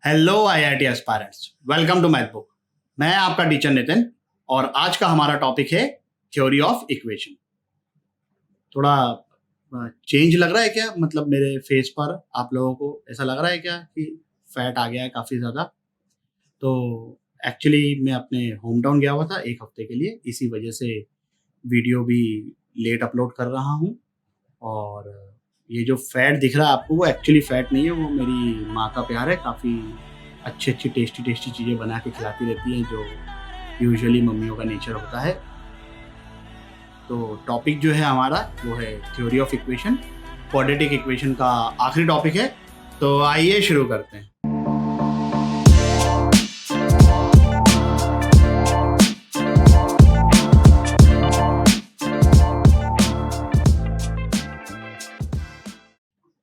Hello IIT aspirants, welcome to math book. मैं आपका teacher Nitin और आज का हमारा टॉपिक है थ्योरी ऑफ इक्वेशन। थोड़ा चेंज लग रहा है क्या? मतलब मेरे फेस पर आप लोगों को ऐसा लग रहा है क्या कि फैट आ गया है काफ़ी ज़्यादा? तो एक्चुअली मैं अपने होम टाउन गया हुआ था एक हफ्ते के लिए, इसी वजह से वीडियो भी लेट अपलोड कर रहा हूँ। और ये जो फैट दिख रहा है आपको, वो एक्चुअली फैट नहीं है, वो मेरी माँ का प्यार है। काफ़ी अच्छी टेस्टी चीज़ें बना के खिलाती रहती हैं, जो यूजुअली मम्मियों का नेचर होता है। तो टॉपिक जो है हमारा वो है theory of equation, quadratic equation का आखिरी टॉपिक है। तो आइए शुरू करते हैं।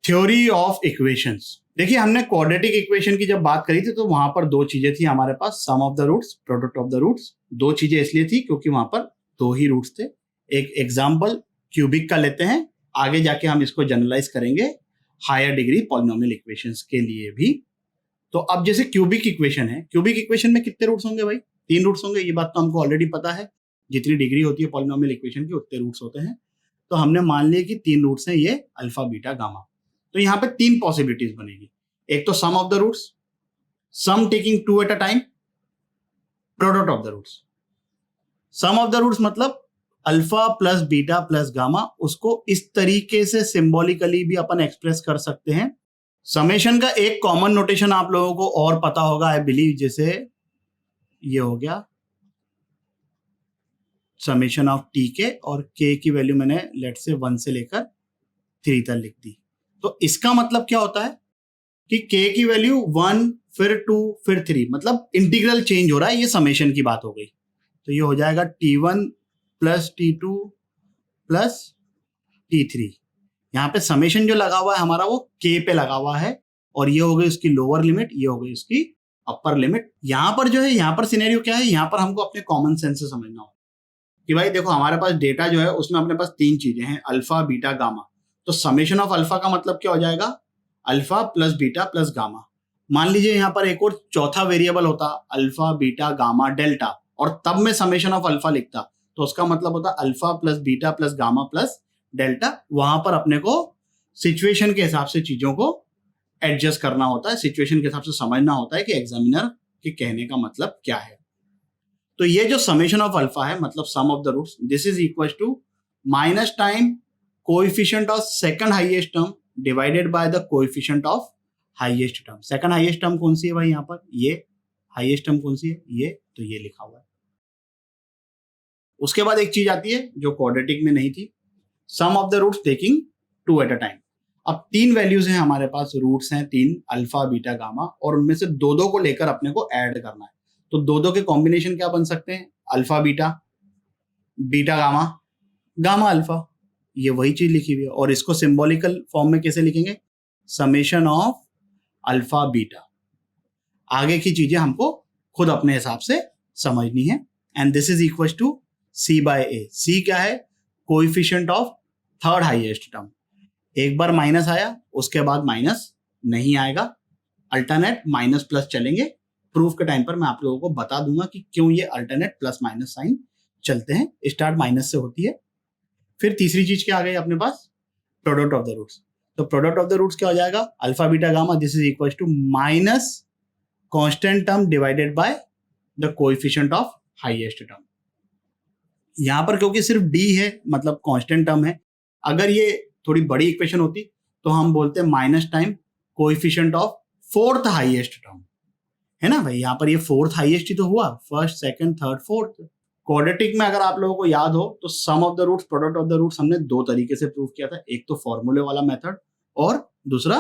Theory of equations. देखिए, हमने क्वाड्रेटिक इक्वेशन की जब बात करी थी तो वहां पर दो चीजें थी हमारे पास, sum of the roots, product of the roots. दो चीजें इसलिए थी क्योंकि वहां पर दो ही रूट्स थे। एक एग्जाम्पल क्यूबिक का लेते हैं, आगे जाके हम इसको जनरलाइज करेंगे हायर डिग्री पॉलिनोमियल इक्वेशंस के लिए भी। तो अब जैसे क्यूबिक इक्वेशन है, क्यूबिक इक्वेशन में कितने रूट्स होंगे भाई? 3 रूट्स होंगे। ये बात तो हमको ऑलरेडी पता है, जितनी डिग्री होती है पॉलिनोमियल इक्वेशन की उतने रूट्स होते हैं। तो हमने मान लिया कि 3 रूट्स हैं, ये अल्फा बीटा गामा। तो यहाँ पे 3 पॉसिबिलिटीज बनेगी। एक तो sum of the roots, sum taking 2 at a time, product of the roots. Sum of the roots मतलब alpha plus beta plus gamma, उसको इस तरीके से सिंबॉलिकली भी अपन एक्सप्रेस कर सकते हैं। समेशन का एक कॉमन नोटेशन आप लोगों को और पता होगा, आई बिलीव, जैसे ये हो गया समेशन ऑफ टी के, और के की वैल्यू मैंने लेट से 1 से लेकर 3 तक लिख दी। तो इसका मतलब क्या होता है कि k की वैल्यू 1 फिर 2 फिर 3, मतलब इंटीग्रल चेंज हो रहा है। ये समेशन की बात हो गई। तो ये हो जाएगा t1 plus t2 plus t3। यहाँ पे समेशन जो लगा हुआ है हमारा वो k पे लगा हुआ है, और ये हो गई उसकी लोअर लिमिट, ये हो गई उसकी अपर लिमिट। यहाँ पर जो है, यहाँ पर सिनेरियो क्या है, यहाँ पर हमको अपने कॉमन सेंस से समझना होगा कि भाई देखो, हमारे पास डेटा जो है उसमें अपने पास 3 चीजें हैं, अल्फा बीटा गामा। तो समेशन ऑफ अल्फा का मतलब क्या हो जाएगा? Alpha plus beta plus gamma. मान लीजिए यहाँ पर एक और चौथा वेरिएबल होता, अल्फा बीटा गामा डेल्टा, और तब मैं समेशन ऑफ अल्फा लिखता, तो उसका मतलब होता alpha plus beta plus gamma plus delta. वहां पर अपने को सिचुएशन के हिसाब से चीजों को एडजस्ट करना होता है, सिचुएशन के हिसाब से समझना होता है कि एग्जामिनर के कहने का मतलब क्या है। तो ये जो समेशन ऑफ अल्फा है, मतलब sum of the roots, this is equal to minus time coefficient of second highest term divided by the coefficient of highest term. Second highest term कौन सी है भाई? यहाँ पर ये हाईएस्ट टर्म कौन सी है? ये, तो ये लिखा हुआ है। उसके बाद एक चीज आती है जो क्वाड्रेटिक में नहीं थी, sum of the roots taking 2 at a time. अब 3 वैल्यूज हैं हमारे पास, रूट्स हैं 3, अल्फा बीटा गामा, और उनमें से दो दो को लेकर अपने को ऐड करना है। तो दो दो के कॉम्बिनेशन क्या बन सकते हैं? Alpha beta, beta gamma, gamma alpha. ये वही चीज लिखी हुई है, और इसको सिंबॉलिकल फॉर्म में कैसे लिखेंगे? Summation of alpha beta. आगे की चीजें हमको खुद अपने हिसाब से समझनी है। And this is equal to C by A. C क्या है? Coefficient of third highest term. एक बार माइनस आया, उसके बाद माइनस नहीं आएगा, अल्टरनेट माइनस प्लस चलेंगे। प्रूफ के टाइम पर मैं आप लोगों को बता दूंगा कि क्यों ये अल्टरनेट प्लस माइनस साइन चलते हैं। स्टार्ट माइनस से होती है। फिर तीसरी चीज क्या आ गई अपने पास? Product of the roots. तो प्रोडक्ट ऑफ द रूट्स क्या हो जाएगा? Alpha beta gamma, this is equal to minus constant term divided by the coefficient of highest term. यहां पर क्योंकि सिर्फ डी है, मतलब कांस्टेंट टर्म है, अगर ये थोड़ी बड़ी इक्वेशन होती तो हम बोलते minus time coefficient of fourth highest term, है ना भाई? यहाँ पर ये फोर्थ हाईएस्ट ही तो हुआ, first second third fourth. Quadratic में अगर आप लोगों को याद हो तो sum of the roots, product of the roots हमने दो तरीके से प्रूव किया था, एक तो फॉर्मूले वाला मेथड और दूसरा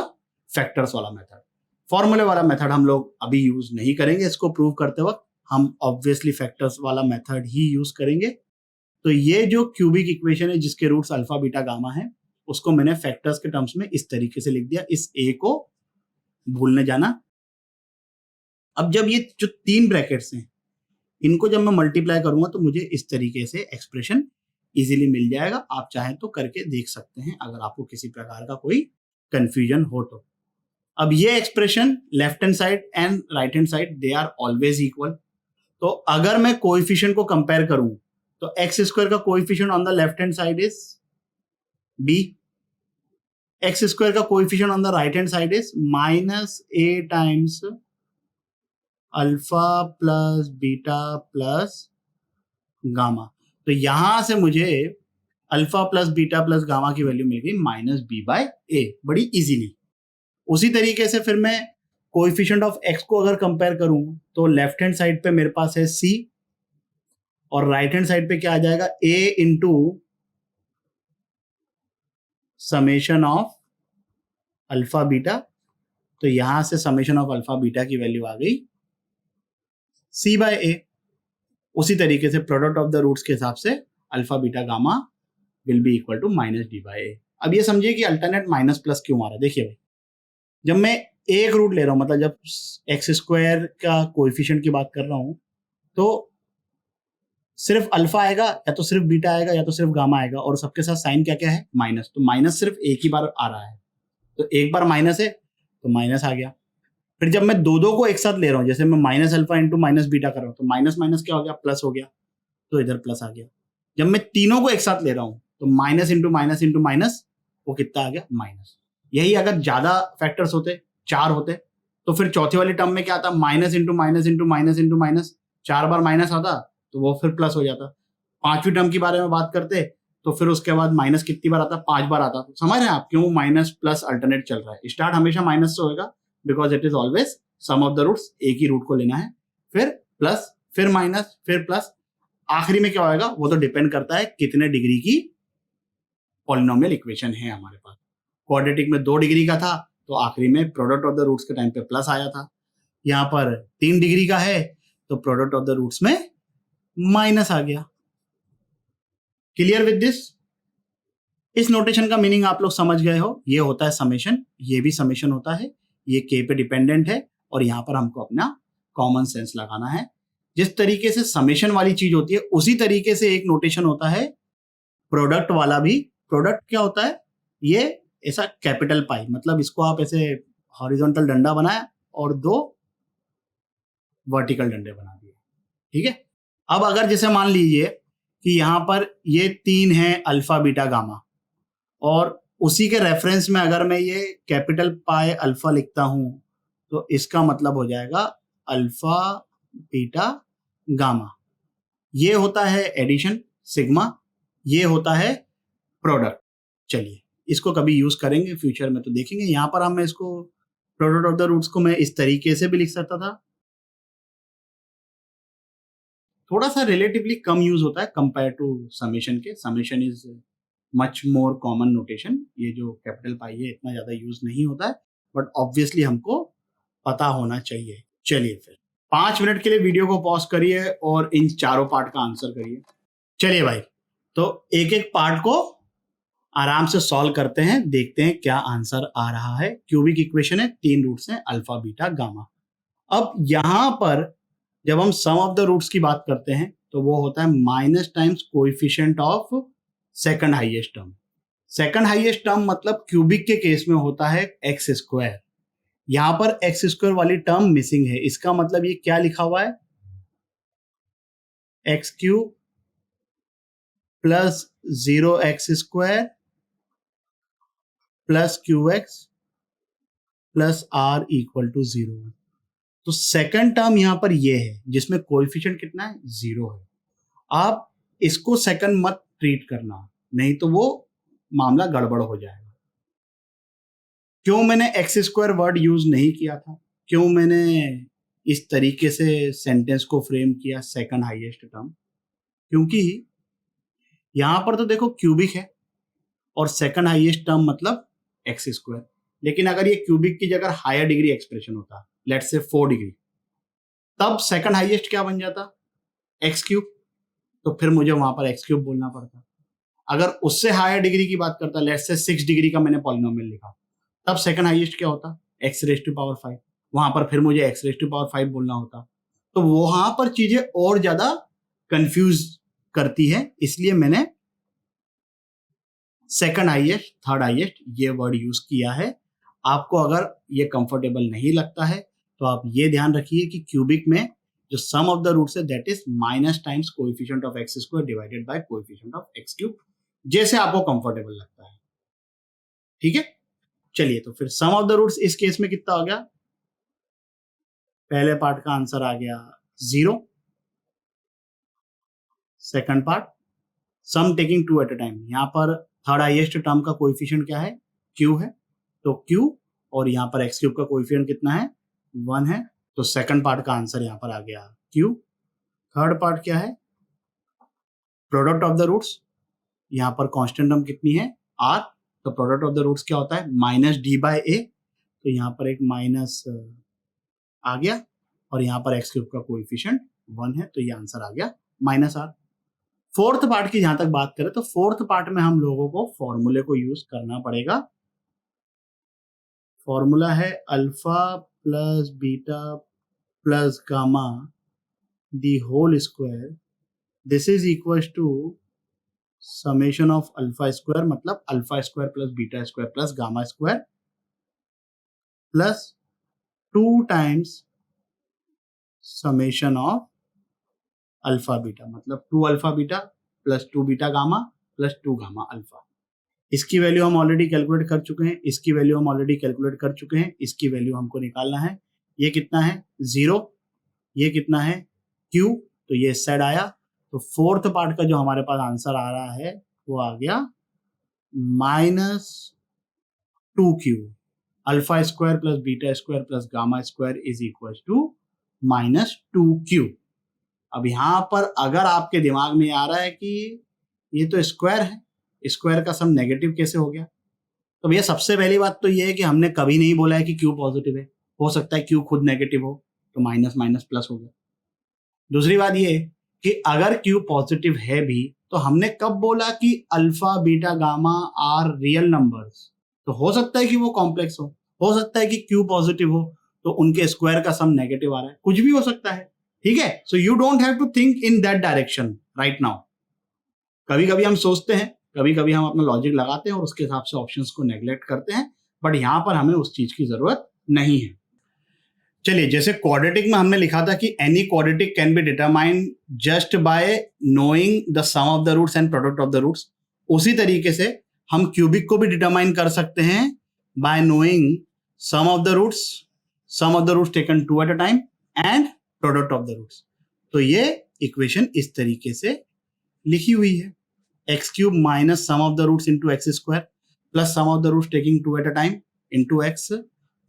फैक्टर्स वाला मेथड। फॉर्मूले वाला मेथड हम लोग अभी यूज नहीं करेंगे इसको प्रूव करते वक्त, हम ऑब्वियसली फैक्टर्स वाला मेथड ही यूज करेंगे। तो ये जो क्यूबिक इक्वेशन है जिसके रूट्स अल्फा बीटा गामा है, उसको मैंने फैक्टर्स के टर्म्स में इस तरीके से लिख दिया, इस ए को भूलने जाना। अब जब ये जो 3 ब्रैकेट्स हैं, इनको जब मैं मल्टीप्लाई करूंगा तो मुझे इस तरीके से एक्सप्रेशन इजीली मिल जाएगा। आप चाहें तो करके देख सकते हैं अगर आपको किसी प्रकार का कोई कंफ्यूजन हो तो। अब ये expression left hand side and right hand side they are always equal. तो अगर मैं कोएफिशिएंट को कंपेयर करूं तो एक्स स्क्वायर का coefficient on the left hand side is B, x square का coefficient on the right hand side is minus A times alpha plus beta plus gamma. तो यहां से मुझे alpha plus beta plus gamma की value मिल गई minus B bye ए, बड़ी easily. उसी तरीके से फिर मैं कोएफिशिएंट ऑफ एक्स को अगर कंपेयर करूं तो लेफ्ट हैंड साइड पे मेरे पास है सी और राइट हैंड साइड पे क्या आ जाएगा A into summation of alpha beta. तो यहां से समेशन ऑफ अल्फा बीटा की वैल्यू आ गई सी बाय ए। उसी तरीके से प्रोडक्ट ऑफ द रूट्स के हिसाब से alpha beta gamma will be equal to minus D by A. अब ये समझिए कि अल्टरनेट माइनस प्लस क्यों आ रहा है। देखिए भाई, जब मैं एक रूट ले रहा हूं, मतलब जब एक्स स्क्वायर का कोएफिशिएंट की बात कर रहा हूं, तो सिर्फ अल्फा आएगा या तो सिर्फ बीटा आएगा या तो सिर्फ गामा आएगा, और सबके साथ साइन क्या क्या है माइनस। तो माइनस सिर्फ एक ही बार आ रहा है, तो एक बार माइनस है तो माइनस आ गया। फिर जब मैं दो को एक साथ ले रहा हूं, जैसे मैं minus alpha into minus beta कर रहा हूं, तो माइनस माइनस क्या हो गया प्लस हो गया, तो इधर प्लस आ गया। जब मैं तीनों को एक साथ ले रहा हूं तो माइनस इंटू माइनस वो कितना आ गया माइनस। यही अगर ज्यादा फैक्टर्स होते, 4 होते, तो फिर चौथे वाली टर्म में क्या आता माइनस इंटू माइनस, 4 बार माइनस आता तो वो फिर प्लस हो जाता। पांचवी टर्म की बारे में बात करते तो फिर उसके बाद माइनस कितनी बार आता 5 बार आता। तो समझ रहे हैं आप क्यों माइनस प्लस अल्टरनेट चल रहा है। स्टार्ट हमेशा माइनस से होगा because it is always sum of the roots, एक ही रूट को लेना है, फिर प्लस फिर माइनस फिर प्लस, आखिरी में क्या होगा वो तो डिपेंड करता है कितने डिग्री की पॉलिनोमियल इक्वेशन है हमारे पास। क्वाड्रेटिक में 2 डिग्री का था तो आखिरी में प्रोडक्ट ऑफ द रूट्स के टाइम पे प्लस आया था। यहाँ पर 3 डिग्री का है तो प्रोडक्ट ऑफ द रूट्स में माइनस आ गया। Clear with this? इस नोटेशन का मीनिंग आप लोग समझ गए हो। ये होता है समेशन, ये भी समेशन होता है, ये के पे डिपेंडेंट है, और यहाँ पर हमको अपना कॉमन सेंस लगाना है। जिस तरीके से समेशन वाली चीज होती है उसी तरीके से एक नोटेशन होता है प्रोडक्ट वाला भी। प्रोडक्ट क्या होता है, ये ऐसा कैपिटल पाई, मतलब इसको आप ऐसे हॉरिजॉन्टल डंडा बनाया और 2 वर्टिकल डंडे बना दिए, ठीक है। अब अगर जैसे मान लीजिए कि यहां पर ये 3 है अल्फा बीटा गामा, और उसी के रेफरेंस में अगर मैं ये कैपिटल पाई अल्फा लिखता हूं तो इसका मतलब हो जाएगा अल्फा बीटा गामा। ये होता है एडिशन सिग्मा, ये होता है प्रोडक्ट। चलिए इसको कभी यूज करेंगे फ्यूचर में तो देखेंगे। यहां पर हम इसको प्रोडक्ट ऑफ द रूट्स को मैं इस तरीके से भी लिख सकता था, थोड़ा सा रिलेटिवली कम यूज होता है कंपेयर टू समेशन के। Summation is much more common notation. ये जो कैपिटल पाई है इतना ज्यादा यूज नहीं होता है, बट ऑब्वियसली हमको पता होना चाहिए। चलिए फिर 5 मिनट के लिए वीडियो को पॉज करिए और इन चारों पार्ट का आंसर करिए। चलिए भाई, तो एक एक पार्ट को आराम से सॉल्व करते हैं, देखते हैं क्या आंसर आ रहा है। क्यूबिक इक्वेशन है, 3 रूट्स हैं अल्फा बीटा गामा। अब यहां पर जब हम सम ऑफ द रूट्स की बात करते हैं तो वो होता है minus times coefficient of second highest term. Second highest term मतलब क्यूबिक के केस में होता है एक्स स्क्वायर। यहां पर एक्स स्क्वायर वाली टर्म मिसिंग है, इसका मतलब ये क्या लिखा हुआ है x cube plus 0x square plus q x plus r equal to 0। तो सेकंड टर्म यहां पर ये है जिसमें कोएफिशिएंट कितना है 0 है। आप इसको सेकंड मत ट्रीट करना, नहीं तो वो मामला गड़बड़ हो जाएगा। क्यों मैंने एक्स स्क्वायर वर्ड यूज नहीं किया था, क्यों मैंने इस तरीके से सेंटेंस को फ्रेम किया सेकंड हाईएस्ट टर्म, क्योंकि यहां पर तो देखो क्यूबिक है और सेकंड हाईएस्ट टर्म मतलब एक्स स्क्वायर। लेकिन अगर ये क्यूबिक की जगह हायर डिग्री एक्सप्रेशन होता, लेट्स से 4 डिग्री, तब सेकंड हाईएस्ट क्या बन जाता एक्स क्यूब, तो फिर मुझे वहां पर एक्स क्यूब बोलना पड़ता। अगर उससे हायर डिग्री की बात करता, लेट्स से 6 डिग्री का मैंने पॉलिनोमियल लिखा, तब सेकंड हाईएस्ट क्या होता एक्स रेज टू पावर 5, वहां पर फिर मुझे एक्स रेज टू पावर 5 बोलना होता। तो वहां पर चीजें और ज्यादा कंफ्यूज करती है, इसलिए मैंने सेकंड हाईएस्ट थर्ड हाईएस्ट ये वर्ड यूज किया है। आपको अगर ये कंफर्टेबल नहीं लगता है तो आप ये ध्यान रखिए कि क्यूबिक में जो सम ऑफ द रूट्स है that is minus times coefficient of x square divided by coefficient of x cube, जैसे आपको कंफर्टेबल लगता है। ठीक है, चलिए तो फिर सम ऑफ द रूट्स इस केस में कितना हो गया, पहले पार्ट का आंसर आ गया 0, second part sum taking 2 at a time, यहां पर थर्ड हाईएस्ट टर्म का कोएफिशिएंट क्या है, q है, तो q, और यहां पर x क्यूब का कोएफिशिएंट कितना है, 1 है, तो सेकंड पार्ट का आंसर यहां पर आ गया q। थर्ड पार्ट क्या है, प्रोडक्ट ऑफ द रूट्स, यहां पर कांस्टेंट टर्म कितनी है, r, तो प्रोडक्ट ऑफ द रूट्स क्या होता है, माइनस डी बाई ए, तो यहां पर एक माइनस आ गया, और यहां पर एक्स क्यूब का कोएफिशिएंट 1 है, तो ये आंसर आ गया माइनस आर। फोर्थ पार्ट की जहां तक बात करें तो फोर्थ पार्ट में हम लोगों को फॉर्मूले को यूज करना पड़ेगा। फॉर्मूला है alpha plus beta plus gamma the whole square, this is equal to summation of alpha square, मतलब alpha square plus beta square plus gamma square plus 2 times summation of alpha beta, मतलब 2 alpha beta plus 2 beta gamma plus 2 gamma alpha. इसकी value हम already calculate कर चुके हैं, इसकी value हम already calculate कर चुके हैं, इसकी वैल्यू हमको निकालना है। ये कितना है 0, ये कितना है q, तो ये इस साइड आया, तो फोर्थ पार्ट का जो हमारे पास आंसर आ रहा है वो आ गया minus 2q, alpha square plus beta square plus gamma square is equal to minus 2q। अब यहां पर अगर आपके दिमाग में आ रहा है कि ये तो स्क्वायर है, स्क्वायर का सम नेगेटिव कैसे हो गया, तो भैया सबसे पहली बात तो ये है कि हमने कभी नहीं बोला है कि क्यू पॉजिटिव है, हो सकता है क्यू खुद नेगेटिव हो, तो माइनस माइनस प्लस हो गया। दूसरी बात ये कि अगर क्यू पॉजिटिव है भी तो हमने कब बोला कि alpha beta gamma are real numbers, तो हो सकता है कि वो कॉम्प्लेक्स हो सकता है कि क्यू पॉजिटिव हो तो उनके स्क्वायर का सम नेगेटिव आ रहा है, कुछ भी हो सकता है। ठीक है, so you don't have to think in that direction right now. कभी कभी हम सोचते हैं, कभी कभी हम अपना लॉजिक लगाते हैं और उसके हिसाब से ऑप्शंस को नेग्लेक्ट करते हैं, बट यहां पर हमें उस चीज की जरूरत नहीं है। चलिए, जैसे क्वाड्रेटिक में हमने लिखा था कि any quadratic can be determined just by knowing the sum of the roots and product of the roots, उसी तरीके से हम क्यूबिक को भी डिटरमाइन कर सकते हैं by knowing sum of the roots taken 2 at a time and product of the roots. तो ये इक्वेशन इस तरीके से लिखी हुई है, x cube minus sum of the roots into x square plus sum of the roots taking 2 at a time into x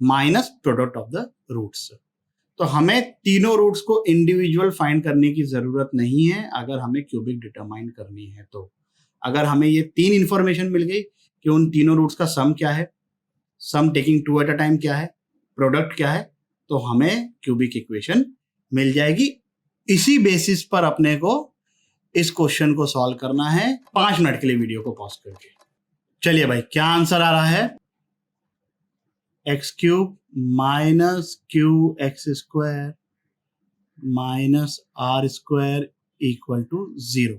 minus product of the roots. तो हमें तीनों रूट्स को इंडिविजुअल फाइंड करने की जरूरत नहीं है अगर हमें क्यूबिक डिटरमाइन करनी है। तो अगर हमें ये 3 इंफॉर्मेशन मिल गई कि उन तीनों रूट्स का सम क्या है, sum taking 2 at a time क्या है, प्रोडक्ट क्या है, तो हमें क्यूबिक इक्वेशन मिल जाएगी। इसी बेसिस पर अपने को इस क्वेश्चन को सॉल्व करना है। 5 मिनट के लिए वीडियो को पॉज करके चलिए भाई, क्या आंसर आ रहा है, x cube minus q x square minus r square equal to 0।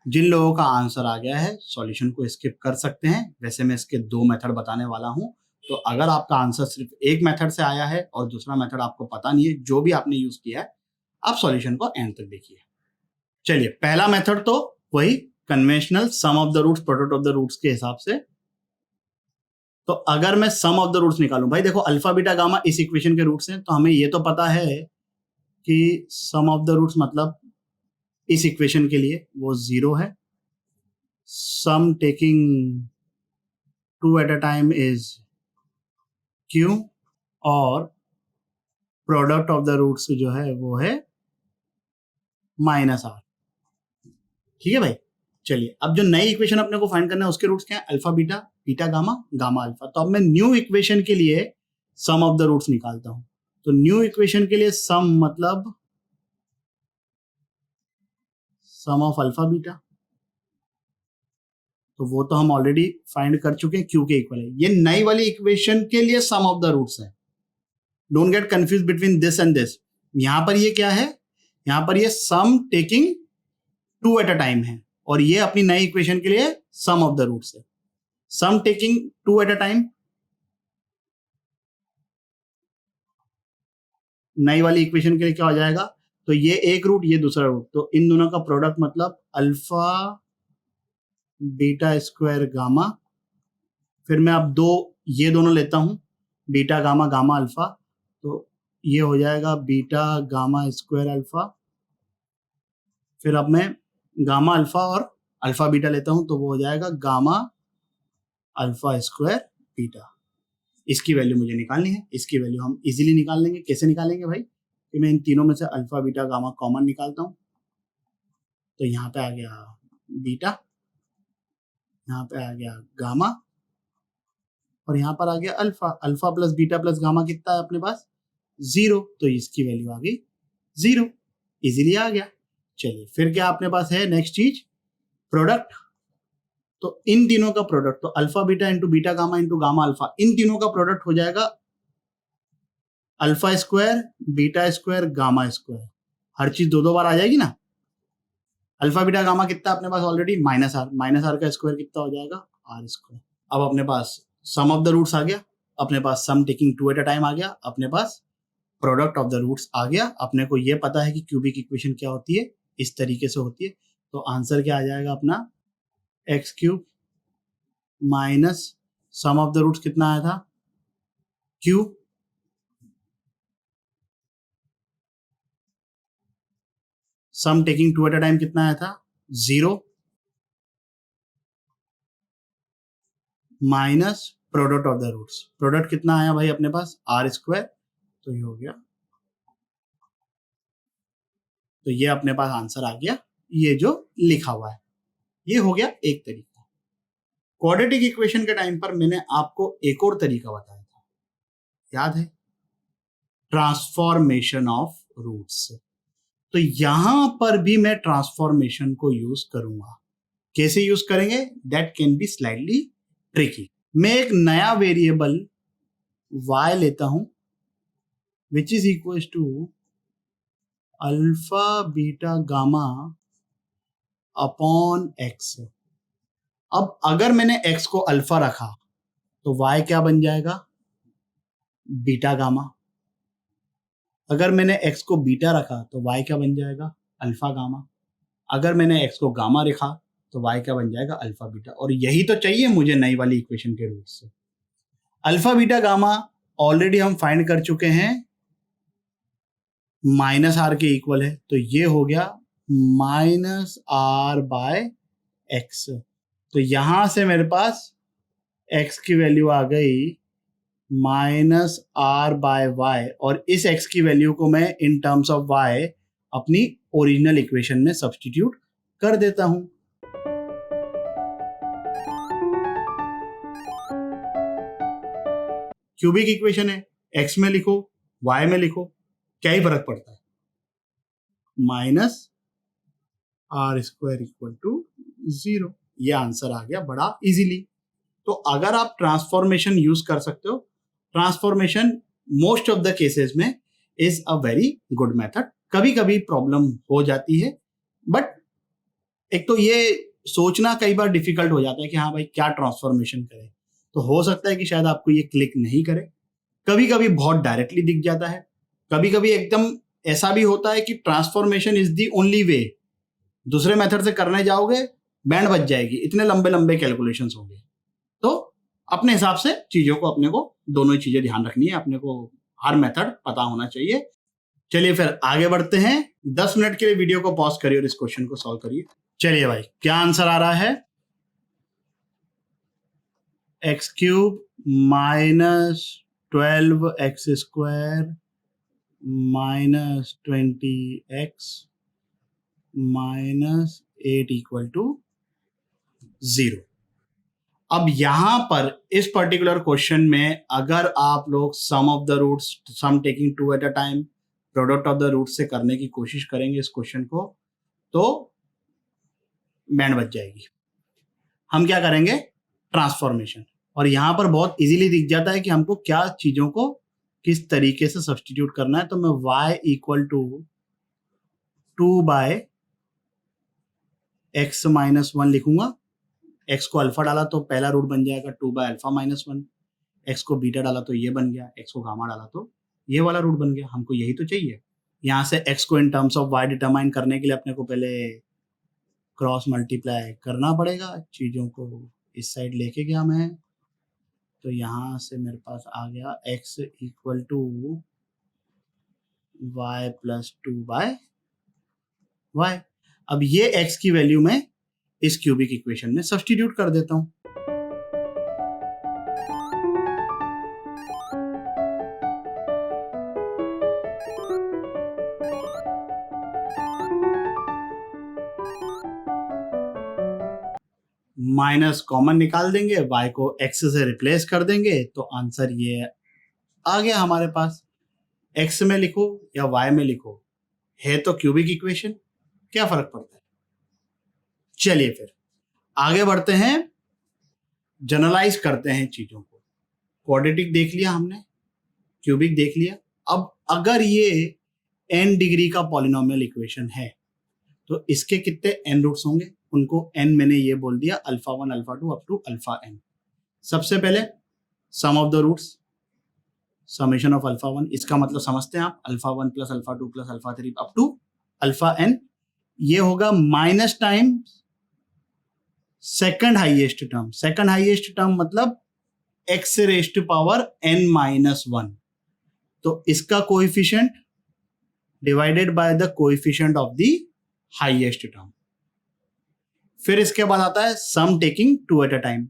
जिन लोगों का आंसर आ गया है सॉल्यूशन को स्किप कर सकते हैं, वैसे मैं इसके 2 मेथड बताने वाला हूं, तो अगर आपका आंसर सिर्फ एक मेथड से आया है और दूसरा मेथड आपको पता नहीं है, जो भी आपने यूज किया है, आप सॉल्यूशन को एंड तक देखिए। चलिए, पहला मेथड तो वही conventional sum of the roots product of the roots के हिसाब से। तो अगर मैं सम ऑफ द रूट्स निकालूं, भाई देखो अल्फा बीटा गामा इस इक्वेशन के रूट्स हैं, तो हमें ये तो पता है कि सम ऑफ द रूट्स मतलब इस इक्वेशन के लिए वो 0 है, sum taking 2 at a time is q, और प्रोडक्ट ऑफ द रूट्स जो है वो है माइनस आर। ठीक है भाई, चलिए अब जो नई इक्वेशन अपने को फाइंड करना है उसके रूट्स क्या है, alpha beta, beta gamma, gamma alpha. तो अब मैं न्यू इक्वेशन के लिए सम ऑफ द रूट्स निकालता हूं। तो न्यू इक्वेशन के लिए सम मतलब सम ऑफ अल्फा बीटा, तो वो तो हम ऑलरेडी फाइंड कर चुके हैं, क्यू के इक्वल है। ये नई वाली इक्वेशन के लिए सम ऑफ द रूट्स है, don't get confuse between this and this. यहां पर ये क्या है, यहां पर ये सम टेकिंग 2 एट अ टाइम है, और ये अपनी नई इक्वेशन के लिए सम ऑफ द रूट्स है। Sum taking 2 at a time नई वाली इक्वेशन के लिए क्या हो जाएगा, तो ये एक रूट, ये दूसरा रूट, तो इन दोनों का प्रोडक्ट मतलब अल्फा बीटा स्क्वायर गामा, फिर मैं अब ये दोनों लेता हूं, बीटा गामा गामा अल्फा, तो ये हो जाएगा बीटा गामा स्क्वायर अल्फा, फिर अब मैं गामा अल्फा और अल्फा बीटा लेता हूं, तो वो हो जाएगा गामा अल्फा स्क्वायर बीटा। इसकी वैल्यू मुझे निकालनी है, इसकी वैल्यू हम इजीली निकाल लेंगे। कैसे निकालेंगे भाई, कि मैं इन तीनों में से अल्फा बीटा गामा कॉमन निकालता हूं, तो यहाँ पे आ गया बीटा, यहाँ पे आ गया गामा, और यहाँ पर आ गया alpha. Alpha plus beta plus gamma कितना है अपने पास, 0, तो इसकी वैल्यू आ गई 0, इजीली आ गया। चलिए फिर क्या अपने पास है नेक्स्ट चीज, प्रोडक्ट। तो इन तीनों का प्रोडक्ट, तो alpha beta into beta gamma into gamma alpha, इन तीनों का प्रोडक्ट हो जाएगा alpha square beta square gamma square. हर चीज दो बार आ जाएगी ना। अल्फा बीटा गामा कितना अपने पास ऑलरेडी माइनस आर का स्क्वायर कितना हो जाएगा, आर स्क्वायर। अब अपने पास सम ऑफ द रूट्स आ गया, अपने पास सम टेकिंग 2 एट अ टाइम आ गया, अपने पास प्रोडक्ट ऑफ द रूट्स आ गया। अपने को ये पता है कि क्यूबिक इक्वेशन क्या होती है, इस तरीके से होती है। तो आंसर क्या आ जाएगा अपना, x cube minus sum of the roots कितना आया था, q, sum taking 2 at a time कितना आया था, 0, minus product of the roots, product कितना आया भाई अपने पास, आर स्क्वायर, तो ये हो गया, तो ये अपने पास आंसर आ गया, ये जो लिखा हुआ है। ये हो गया एक तरीका। क्वाड्रेटिक इक्वेशन के टाइम पर मैंने आपको एक और तरीका बताया था, याद है, ट्रांसफॉर्मेशन ऑफ रूट्स। तो यहां पर भी मैं ट्रांसफॉर्मेशन को यूज करूंगा। कैसे यूज करेंगे, that can be slightly tricky. मैं एक नया वेरिएबल y लेता हूं which is equal to alpha beta gamma upon x। अब अगर मैंने x को अल्फा रखा तो y क्या बन जाएगा, बीटा गामा। अगर मैंने x को बीटा रखा तो y क्या बन जाएगा, अल्फा गामा। अगर मैंने x को गामा रखा तो y क्या बन जाएगा, अल्फा बीटा। और यही तो चाहिए मुझे नई वाली इक्वेशन के रूट से। अल्फा बीटा गामा ऑलरेडी हम फाइंड कर चुके हैं, माइनस आर के इक्वल है, तो ये हो गया माइनस आर बाय एक्स। तो यहां से मेरे पास x की वैल्यू आ गई माइनस आर बाय वाई, और इस x की वैल्यू को मैं इन टर्म्स ऑफ y अपनी ओरिजिनल इक्वेशन में सब्स्टिट्यूट कर देता हूं। क्यूबिक इक्वेशन है, x में लिखो y में लिखो, क्या ही फर्क पड़ता है, minus r square equal to 0। ये आंसर आ गया बड़ा इजीली। तो अगर आप ट्रांसफॉर्मेशन यूज कर सकते हो, transformation most of the cases में is a very good method. कभी कभी प्रॉब्लम हो जाती है, बट एक तो ये सोचना कई बार डिफिकल्ट हो जाता है कि हाँ भाई क्या ट्रांसफॉर्मेशन करें, तो हो सकता है कि शायद आपको ये क्लिक नहीं करे। कभी कभी बहुत डायरेक्टली दिख जाता है, कभी कभी एकदम ऐसा भी होता है कि transformation is the only way, दूसरे मेथड से करने जाओगे बैंड बच जाएगी, इतने लंबे लंबे कैलकुलेशंस होंगे। तो अपने हिसाब से चीजों को, अपने को दोनों ही चीजें ध्यान रखनी है, अपने को हर मेथड पता होना चाहिए। चलिए फिर आगे बढ़ते हैं। 10 मिनट के लिए वीडियो को पॉज करिए और इस क्वेश्चन को सॉल्व करिए। चलिए भाई, क्या आंसर आ रहा है, x cube minus 12x square minus 20x minus 8 equal to 0। अब यहां पर इस पर्टिकुलर क्वेश्चन में अगर आप लोग sum of the roots, sum taking 2 at a time, product of the roots से करने की कोशिश करेंगे इस क्वेश्चन को, तो बैंड बच जाएगी। हम क्या करेंगे, ट्रांसफॉर्मेशन। और यहां पर बहुत इजीली दिख जाता है कि हमको क्या चीजों को किस तरीके से सब्स्टिट्यूट करना है। तो मैं y equal to 2 by x minus 1 लिखूंगा। x को अल्फा डाला तो पहला रूट बन जाएगा 2 बाय अल्फा माइनस 1, x को बीटा डाला तो ये बन गया, x को गामा डाला तो ये वाला रूट बन गया, हमको यही तो चाहिए। यहाँ से x को in terms of y determine करने के लिए अपने को पहले क्रॉस मल्टीप्लाई करना पड़ेगा। चीज़ों को इस साइड लेके गया मैं, तो यहाँ से मेरे पास आ गया x equal to y plus 2/y। अब ये x की वैल्यू मैं इस क्यूबिक इक्वेशन में सब्स्टिट्यूट कर देता हूँ। माइनस कॉमन निकाल देंगे, y को x से रिप्लेस कर देंगे, तो आंसर ये आ गया हमारे पास। x में लिखो या y में लिखो, है तो क्यूबिक इक्वेशन, क्या फर्क पड़ता है। चलिए फिर आगे बढ़ते हैं, जनरलाइज करते हैं चीजों को। क्वाड्रेटिक देख लिया हमने, क्यूबिक देख लिया। अब अगर ये n डिग्री का पॉलिनोमियल इक्वेशन है तो इसके कितने n रूट्स होंगे, उनको n मैंने ये बोल दिया alpha 1 alpha 2 up to alpha n। सबसे पहले sum of the roots, summation of alpha 1, इसका मतलब समझते हैं आप, alpha 1 plus alpha 2 plus alpha 3 up to alpha n। ये होगा minus time second highest term. Second highest term मतलब x raise to power n minus 1, तो इसका coefficient divided by the coefficient of the highest term. फिर इसके बाद आता है sum taking 2 at a time.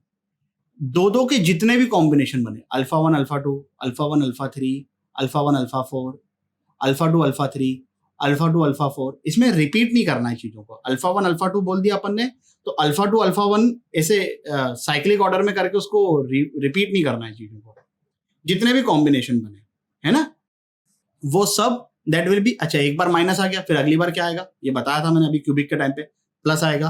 दो के जितने भी कॉम्बिनेशन बने, alpha 1 alpha 2, alpha 1 alpha 3, alpha 1 alpha 4, alpha 2 alpha 3, alpha 2 alpha 4, इसमें रिपीट नहीं करना है चीजों को। अल्फा 1 अल्फा 2 बोल दिया अपन ने, तो अल्फा 2 अल्फा 1 ऐसे साइक्लिक ऑर्डर में करके उसको रिपीट नहीं करना है चीजों को। जितने भी कॉम्बिनेशन बने, है ना, वो सब दैट विल बी। अच्छा, एक बार माइनस आ गया, फिर अगली बार क्या आएगा, ये बताया था मैंने अभी क्यूबिक के टाइम पे, प्लस आएगा,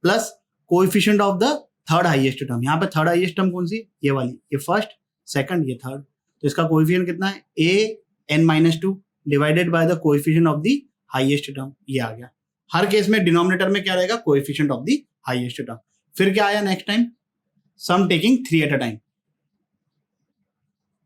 plus coefficient of the third highest term. यहाँ पे थर्ड हाईएस्ट टर्म कौन सी, ये वाली, ये फर्स्ट, सेकंड, ये थर्ड, तो इसका कोएफिशिएंट कितना है, a(n-2) divided by the coefficient of the highest term, ये आ गया। हर केस में डिनोमिनेटर में क्या रहेगा, coefficient of the highest term. फिर क्या आया next time, sum taking 3 at a time,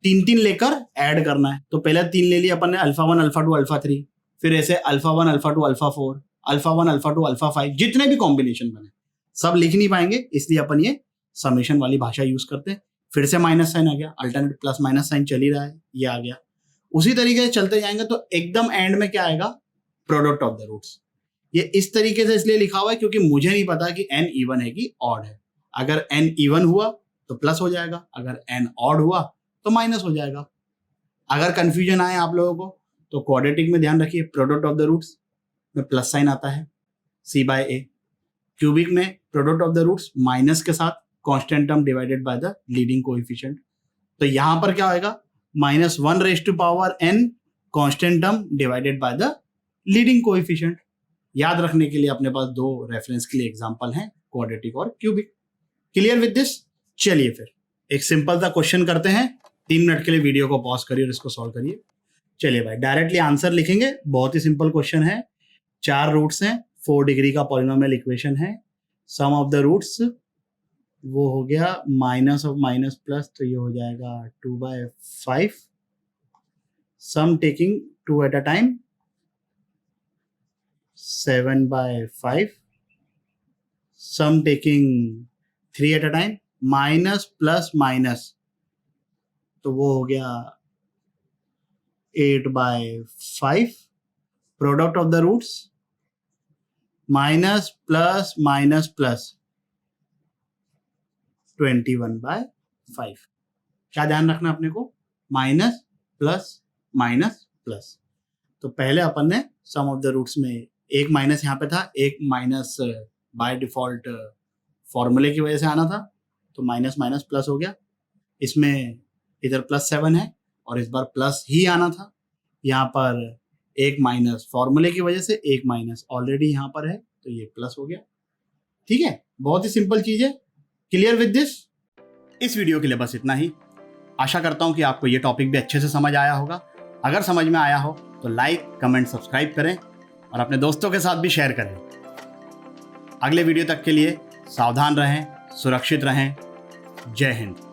3 लेकर ऐड करना है। तो पहले 3 ले लिया अपन ने, अल्फा 1 अल्फा 2 अल्फा 3, फिर ऐसे alpha 1 alpha 2 alpha 4, alpha 1 alpha 2 alpha 5, जितने भी कॉम्बिनेशन बने सब लिख नहीं पाएंगे, इसलिए अपन ये समेशन वाली भाषा यूज करते हैं। फिर से माइनस साइन आ गया, अल्टरनेट प्लस माइनस साइन चल ही रहा है, ये आ गया। उसी तरीके से चलते जाएंगे तो एकदम एंड में क्या आएगा, प्रोडक्ट ऑफ द रूट्स। ये इस तरीके से इसलिए लिखा हुआ है क्योंकि मुझे नहीं पता कि n इवन है कि ऑड है। अगर n इवन हुआ तो प्लस हो जाएगा, अगर n ऑड हुआ तो माइनस हो जाएगा। अगर कंफ्यूजन आए आप लोगों को तो क्वाड्रेटिक में ध्यान रखिए, प्रोडक्ट ऑफ द रूट्स में प्लस साइन आता है, c/a। क्यूबिक में product of the roots minus के साथ constant term divided by the leading coefficient. तो यहां पर क्या आएगा, -1 raise to power n constant term divided by the leading coefficient. याद रखने के लिए अपने पास 2 रेफरेंस के लिए एग्जांपल हैं, क्वाड्रेटिक और क्यूबिक। Clear with this? चलिए फिर एक सिंपल सा क्वेश्चन करते हैं। 3 मिनट के लिए वीडियो को पॉज करिए और इसको सॉल्व करिए। चलिए भाई, डायरेक्टली आंसर लिखेंगे। बहुत ही सिंपल क्वेश्चन है, 4 रूट्स हैं, 4 डिग्री का पॉलिनोमियल इक्वेशन है। सम ऑफ द रूट्स वो हो गया माइनस ऑफ माइनस प्लस, तो ये हो जाएगा 2/5। Sum taking 2 at a time 7/5। Sum taking 3 at a time minus plus minus, तो वो हो गया 8/5। Product of the roots minus plus minus plus 21/5। क्या ध्यान रखना अपने को, माइनस प्लस माइनस प्लस। तो पहले अपन ने सम ऑफ द रूट्स में एक माइनस यहाँ पे था, एक माइनस बाय डिफॉल्ट फॉर्मूले की वजह से आना था, तो माइनस माइनस प्लस हो गया। इसमें इधर +7 है और इस बार प्लस ही आना था। यहाँ पर एक माइनस फॉर्मूले की वजह से, एक माइनस ऑलरेडी यहाँ पर है, तो ये प्लस हो गया। ठीक है, बहुत ही सिंपल चीज है। Clear with this? इस वीडियो के लिए बस इतना ही। आशा करता हूँ कि आपको ये टॉपिक भी अच्छे से समझ आया होगा। अगर समझ में आया हो तो लाइक, कमेंट, सब्सक्राइब करें और अपने दोस्तों के साथ भी शेयर करें। अगले वीडियो तक के लिए सावधान रहें, सुरक्षित रहें। जय हिंद।